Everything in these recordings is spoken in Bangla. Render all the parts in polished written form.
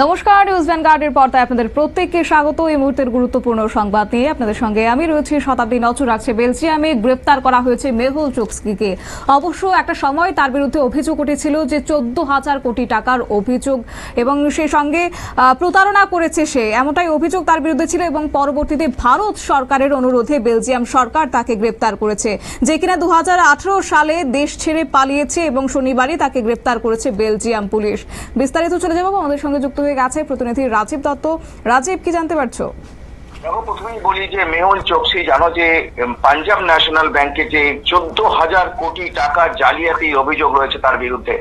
নমস্কার, নিউজ ভ্যানগার্ডের পর্দায় আপনাদের প্রত্যেককে স্বাগত। এই মুহূর্তের গুরুত্বপূর্ণ সংবাদ নিয়ে আপনাদের সঙ্গে আমি রয়েছি শতাব্দী। নজর রাখছে বেলজিয়ামে গ্রেপ্তার করা হয়েছে মেহুল চোকসিকে। অবশ্য একটা সময় তার বিরুদ্ধে অভিযোগ উঠেছিল যে 14,000 কোটি টাকার অভিযোগ এবং সে সঙ্গে প্রতারণা করেছে সে, এমনটাই অভিযোগ তার বিরুদ্ধে ছিল। এবং পরবর্তীতে ভারত সরকারের অনুরোধে বেলজিয়াম সরকার তাকে গ্রেপ্তার করেছে, যে কিনা 2018 সালে দেশ ছেড়ে পালিয়েছে এবং শনিবারই তাকে গ্রেপ্তার করেছে বেলজিয়াম পুলিশ। বিস্তারিত চলে যাবো, আমাদের সঙ্গে যুক্ত হয়ে গেছে প্রতিনিধি রাজীব দত্ত। রাজীব, কি জানতে পারছো? প্রথমেই বলি যে মেহুল চোকসি জানো যে পাঞ্জাব ন্যাশনাল ব্যাংকে যে 14,000 কোটি টাকা জালিয়াতির অভিযোগ রয়েছে তার বিরুদ্ধে,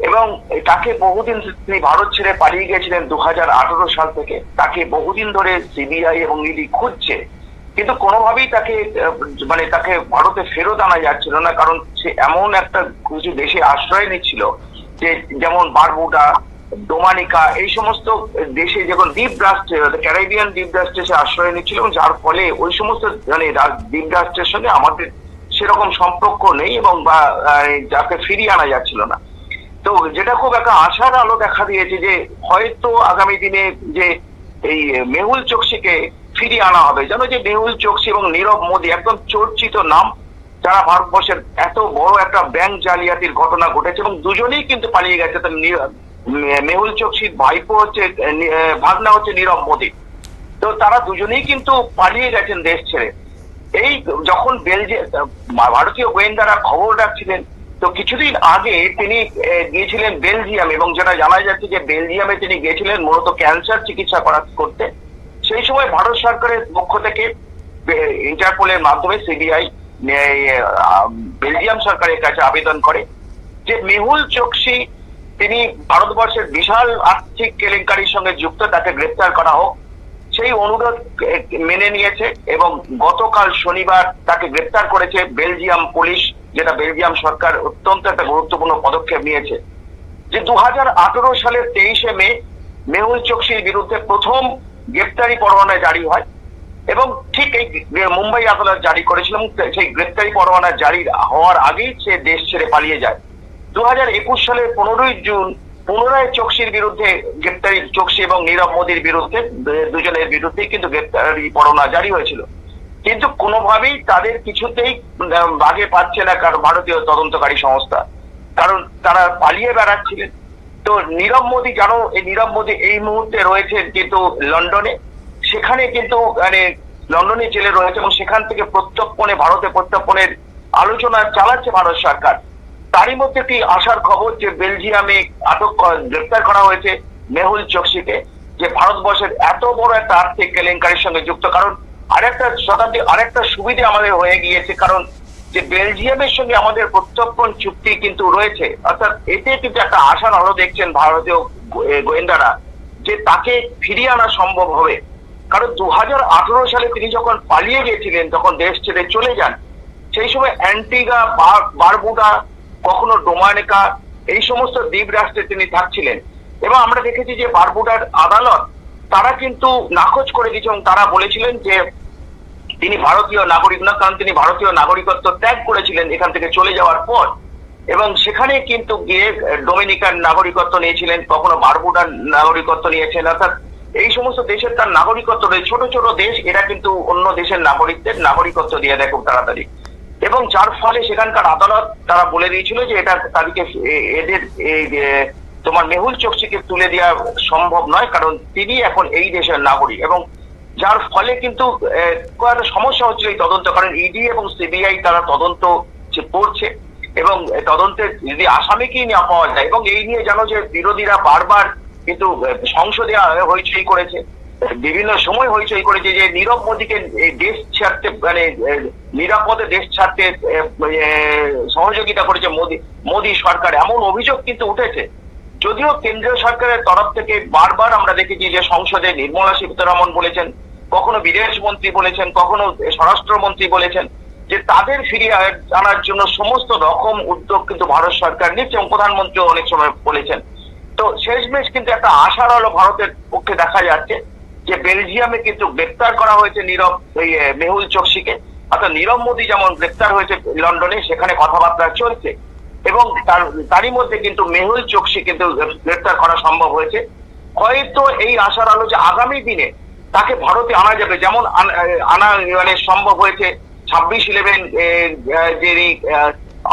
এবং তাকে বহুদিন তিনি ভারত ছেড়ে পালিয়ে গেছিলেন 2018 সাল থেকে। তাকে বহুদিন ধরে সিবিআই এবং ইডি খুঁজছে, কিন্তু কোনোভাবেই তাকে ভারতে ফেরত আনা যাচ্ছিল না, কারণ সে এমন একটা কিছু দেশে আশ্রয় নিচ্ছিল যে, যেমন বারমুডা, ডোমানিকা, এই সমস্ত দেশে যখন দ্বীপরাষ্ট্রে, ক্যারিবিয়ান দ্বীপরাষ্ট্রে সে আশ্রয় নিচ্ছিল, যার ফলে ওই সমস্ত দ্বীপরাষ্ট্রের সঙ্গে আমাদের সেরকম সম্পর্ক নেই এবং যাকে ফিরিয়ে আনা যাচ্ছিল না। তো যেটা খুব একটা আশার আলো দেখা দিয়েছে যে হয়তো আগামী দিনে যে এই মেহুল চোকসিকে ফিরিয়ে আনা হবে। জানো যে মেহুল চোকসি এবং নীরব মোদী একদম চর্চিত নাম, যারা ভারতবর্ষের এত বড় একটা ব্যাংক জালিয়াতির ঘটনা ঘটেছে, এবং দুজনেই কিন্তু পালিয়ে গেছে। মেহুল চোকসির ভাইপো হচ্ছে, ভাগনা হচ্ছে নীরব মোদী। তো তারা দুজনেই কিন্তু পালিয়ে গেছেন দেশ ছেড়ে। এই যখন ভারতীয় গোয়েন্দারা খবর রাখছিলেন, তো কিছুদিন আগে তিনি গিয়েছিলেন বেলজিয়াম, এবং যেটা জানা যাচ্ছে যে বেলজিয়ামে তিনি গিয়েছিলেন মূলত ক্যান্সার চিকিৎসা করতে। সেই সময় ভারত সরকারের পক্ষ থেকে ইন্টারপোলের মাধ্যমে সিবিআই বেলজিয়াম সরকারের কাছে আবেদন করে যে মেহুল চোকসি তিনি ভারতবর্ষের বিশাল আর্থিক কেলেঙ্কারির সঙ্গে যুক্ত, তাকে গ্রেপ্তার করা হোক। সেই অনুরোধ মেনে নিয়েছে এবং গতকাল শনিবার তাকে গ্রেপ্তার করেছে বেলজিয়াম পুলিশ, যেটা বেলজিয়াম সরকার অত্যন্ত একটা গুরুত্বপূর্ণ পদক্ষেপ নিয়েছে। যে 2018 সালের 23শে মে মেহুল চোকসির বিরুদ্ধে প্রথম গ্রেপ্তারি পরোয়ানা জারি হয়, এবং ঠিক এই মুম্বাই আদালত জারি করেছিল, এবং সেই গ্রেপ্তারি পরোয়ানা জারি হওয়ার আগেই সে দেশ ছেড়ে পালিয়ে যায়। 2021 সালের 15ই জুন পুনরায় চোকসির বিরুদ্ধে গ্রেপ্তারি, চোকসি এবং নীরব মোদীর বিরুদ্ধে, দুজনের বিরুদ্ধে কিন্তু গ্রেপ্তারি পরোয়ানা জারি হয়েছিল, কিন্তু কোনোভাবেই তাদের কিছুতেই আগে পাচ্ছে না কারণ ভারতীয় তদন্তকারী সংস্থা, কারণ তারা পালিয়ে বেড়াচ্ছিলেন। তো নীরব মোদী, জানো এই নীরব মোদী এই মুহূর্তে রয়েছে কিন্তু লন্ডনে, সেখানে কিন্তু লন্ডনে জেলে রয়েছে, এবং সেখান থেকে ভারতে প্রত্যর্পণের আলোচনা চালাচ্ছে ভারত সরকার। তারই মধ্যে একটি আশার খবর যে বেলজিয়ামে গ্রেপ্তার করা হয়েছে মেহুল চোকসিকে, যে ভারতবর্ষের এত বড় একটা আর্থিক কেলেঙ্কারির সঙ্গে যুক্ত। কারণ আরেকটা সুবিধা আমাদের হয়ে গিয়েছে, কারণ যে বেলজিয়ামের সঙ্গে আমাদের প্রত্যর্পণ চুক্তি কিন্তু রয়েছে, অর্থাৎ এতে কিন্তু একটা আশার আলো দেখছেন ভারতীয় গোয়েন্দারা যে তাকে ফিরিয়ে আনা সম্ভব হবে। কারণ 2018 সালে তিনি যখন পালিয়ে গিয়েছিলেন, তখন দেশ ছেড়ে চলে যান, সেই সময় অ্যান্টিগা, বারমুডা, কখনো ডোমানিকা, এই সমস্ত দ্বীপ রাষ্ট্রে তিনি থাকছিলেন। এবং আমরা দেখেছি যে বারমুডার আদালত তারা কিন্তু নাকচ করে দিয়েছে, এবং তারা বলেছিলেন যে তিনি ভারতীয় নাগরিক না, কারণ তিনি ভারতীয় নাগরিকত্ব ত্যাগ করেছিলেন এখান থেকে চলে যাওয়ার পর, এবং সেখানে কিন্তু গিয়ে ডোমিনিকার নাগরিকত্ব নিয়েছিলেন, কখনো বারমুডার নাগরিকত্ব নিয়েছেন। অর্থাৎ এই সমস্ত দেশের তার নাগরিকত্ব রয়েছে। ছোট ছোট দেশ, এরা কিন্তু অন্য দেশের নাগরিকদের নাগরিকত্ব দিয়ে দেয় খুব তাড়াতাড়ি, এবং যার ফলে সেখানকার আদালত তারা বলে দিয়েছিল যে এটা তাদেরকে এদের তোমার মেহুল চোকসিকে তুলে দেওয়া সম্ভব নয়, কারণ তিনি এখন এই দেশের নাগরিক। এবং যার ফলে কিন্তু একটা সমস্যা হচ্ছিল এই তদন্ত, কারণ ইডি এবং সিবিআই তারা তদন্ত করছে, এবং তদন্তে যদি আসামিকেই না পাওয়া যায়, এবং এই নিয়ে জানো যে বিরোধীরা বারবার কিন্তু সংসদে হইচই করেছে, বিভিন্ন সময় হইচই করেছে যে নীরব মোদীকে দেশ ছাড়তে, নিরাপদে দেশ ছাড়তে সহযোগিতা করেছে মোদী সরকার, এমন অভিযোগ কিন্তু উঠেছে। যদিও কেন্দ্রীয় সরকারের তরফ থেকে বারবার আমরা দেখেছি যে সংসদে নির্মলা সীতারমণ বলেছেন, কখনো বিদেশ মন্ত্রী বলেছেন, কখনো স্বরাষ্ট্রমন্ত্রী বলেছেন যে তাদের ফিরিয়ে আনার জন্য সমস্ত রকম উদ্যোগ কিন্তু ভারত সরকার নিচ্ছে, এবং প্রধানমন্ত্রী অনেক সময় বলেছেন। তো শেষমেশ কিন্তু একটা আশার আলো ভারতের পক্ষে দেখা যাচ্ছে যে বেলজিয়ামে কিন্তু গ্রেপ্তার করা হয়েছে মেহুল চোকসিকে। অর্থাৎ নীরব মোদী যেমন গ্রেপ্তার হয়েছে লন্ডনে, সেখানে কথাবার্তা চলছে, এবং তারই মধ্যে কিন্তু মেহুল চোকসি কিন্তু গ্রেপ্তার করা সম্ভব হয়েছে। হয়তো এই আশার আলো যে আগামী দিনে তাকে ভারতে আনা যাবে, যেমন আনা মানে সম্ভব হয়েছে 26/11 যিনি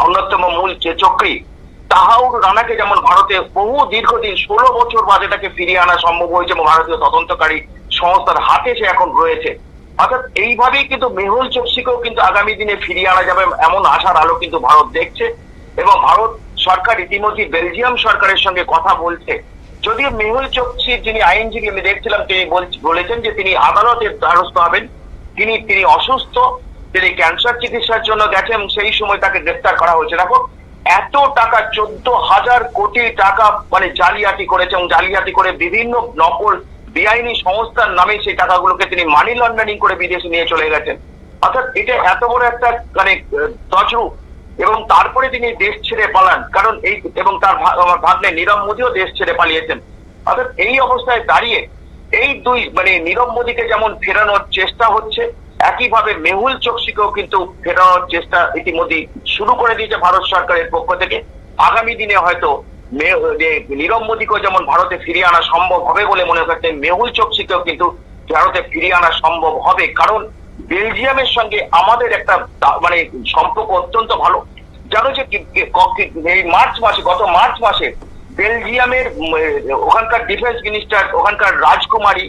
অন্যতম মূল চক্রী তাহাউর রানাকে যেমন ভারতে বহু দীর্ঘদিন 16 বছর বাদে তাকে ফিরিয়ে আনা সম্ভব হয়েছে এবং ভারতীয় তদন্তকারী সংস্থার হাতে সে এখন রয়েছে। অর্থাৎ এইভাবেই কিন্তু মেহুল চোকসিকেও কিন্তু আগামী দিনে ফিরিয়ে আনা যাবে এমন আশার আলো কিন্তু ভারত দেখছে এবং ভারত সরকার ইতিমধ্যে বেলজিয়াম সরকারের সঙ্গে কথা বলছে। যদিও মেহুল চোকসির যিনি আইনজীবী আমি দেখছিলাম তিনি বলেছেন যে তিনি আদালতের দ্বারস্থ হবেন, তিনি অসুস্থ, তিনি ক্যান্সার চিকিৎসার জন্য গেছেন, সেই সময় তাকে গ্রেফতার করা হয়েছে। দেখো এত টাকা 14,000 কোটি টাকা মানে জালিয়াতি করেছে এবং জালিয়াতি করে বিভিন্ন নকল বেআইনি সংস্থার নামে সেই টাকাগুলোকে তিনি মানি লন্ডারিং করে বিদেশে নিয়ে চলে গেছেন। অর্থাৎ এটা এত বড় একটা মানে তছরূপ এবং তারপরে তিনি দেশ ছেড়ে পালান, কারণ এই এবং তার ভাগ্নে নীরব মোদীও দেশ ছেড়ে পালিয়েছেন। অর্থাৎ এই অবস্থায় দাঁড়িয়ে এই দুই মানে নীরব মোদীকে যেমন ফেরানোর চেষ্টা হচ্ছে, একইভাবে মেহুল চোকসিকেও কিন্তু ফেরানোর চেষ্টা ইতিমধ্যে শুরু করে দিয়েছে ভারত সরকারের পক্ষ থেকে। আগামী দিনে হয়তো নীরব মোদীকেও যেমন ভারতে ফিরিয়ে আনা সম্ভব হবে বলে মনে করছেন, মেহুল চোকসিকেও কিন্তু ভারতে ফিরিয়ে আনা সম্ভব হবে, কারণ বেলজিয়ামের সঙ্গে আমাদের একটা মানে সম্পর্ক অত্যন্ত ভালো। জানো যে এই গত মার্চ মাসে বেলজিয়ামের ওখানকার ডিফেন্স মিনিস্টার, ওখানকার রাজকুমারী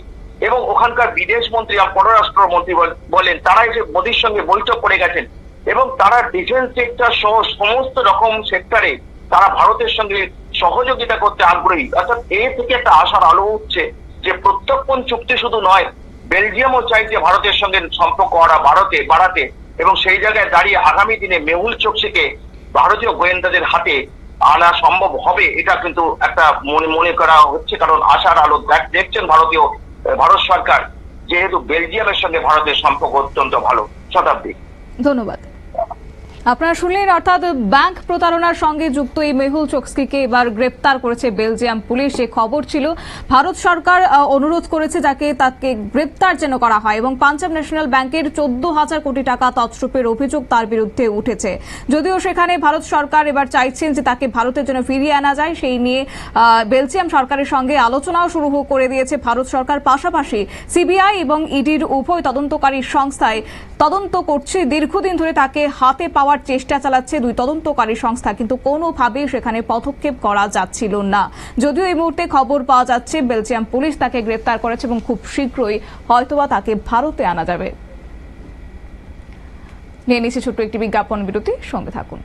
এবং ওখানকার বিদেশ মন্ত্রী পররাষ্ট্র মন্ত্রী বলেন তারা এসে মোদীর সঙ্গে বৈঠক করে গেছেন এবং তারা ডিফেন্স সেক্টর সহ সমস্ত রকম সেক্টরে তারা ভারতের সঙ্গে সহযোগিতা করতে আগ্রহী। অর্থাৎ এ থেকে একটা আশার আলো উঠছে যে প্রত্যর্পণ চুক্তি শুধু নয়, বেলজিয়ামও চাইছে ভারতের সঙ্গে সম্পর্ক বাড়াতে এবং সেই জায়গায় দাঁড়িয়ে আগামী দিনে মেহুল চোকসিকে ভারতীয় গোয়েন্দাদের হাতে আনা সম্ভব হবে, এটা কিন্তু একটা মনে করা হচ্ছে। কারণ আশার আলো দেখছেন ভারত সরকার, যেহেতু বেলজিয়ামের সঙ্গে ভারতের সম্পর্ক অত্যন্ত ভালো। শতাব্দী, ধন্যবাদ। আপনারা শুনলেন, অর্থাৎ ব্যাংক প্রতারণার সঙ্গে যুক্ত এই মেহুল চোকসিকে এবার গ্রেপ্তার করেছে বেলজিয়াম পুলিশ। যে খবর ছিল, ভারত সরকার অনুরোধ করেছে তাকে গ্রেপ্তার যেন করা হয় এবং পাঞ্জাব ন্যাশনাল ব্যাংকের 14,000 কোটি টাকা তছরূপের অভিযোগ তার বিরুদ্ধে উঠেছে। যদিও সেখানে ভারত সরকার এবার চাইছেন যে তাকে ভারতের জন্য ফিরিয়ে আনা যায়, সেই নিয়ে বেলজিয়াম সরকারের সঙ্গে আলোচনাও শুরু করে দিয়েছে ভারত সরকার। পাশাপাশি সিবিআই এবং ইডির উভয় তদন্তকারী সংস্থায় তদন্ত করছে। দীর্ঘদিন ধরে তাকে হাতে পাওয়ার চেষ্টা চালাচ্ছে দুই তদন্তকারী সংস্থা, কিন্তু কোনোভাবেই সেখানে পদক্ষেপ করা যাচ্ছিল না। যদিও এই মুহূর্তে খবর পাওয়া যাচ্ছে বেলজিয়াম পুলিশ তাকে গ্রেপ্তার করেছে এবং খুব শীঘ্রই হয়তোবা তাকে ভারতে আনা যাবে। নিয়ে নিচ্ছে ছোট্ট একটি বিজ্ঞাপন বিরতি, সঙ্গে থাকুন।